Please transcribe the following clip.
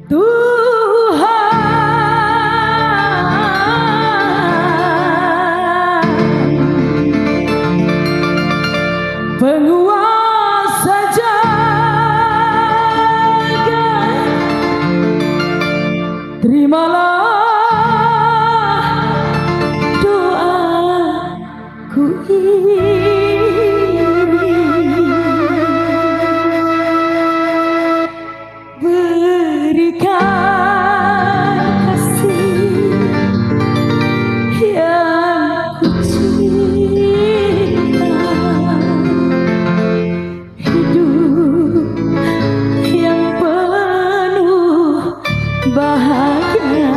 Tuhan penguasa jagat, terimalah doaku ini. Berikan kasih yang ku cinta, hidup yang penuh bahagia.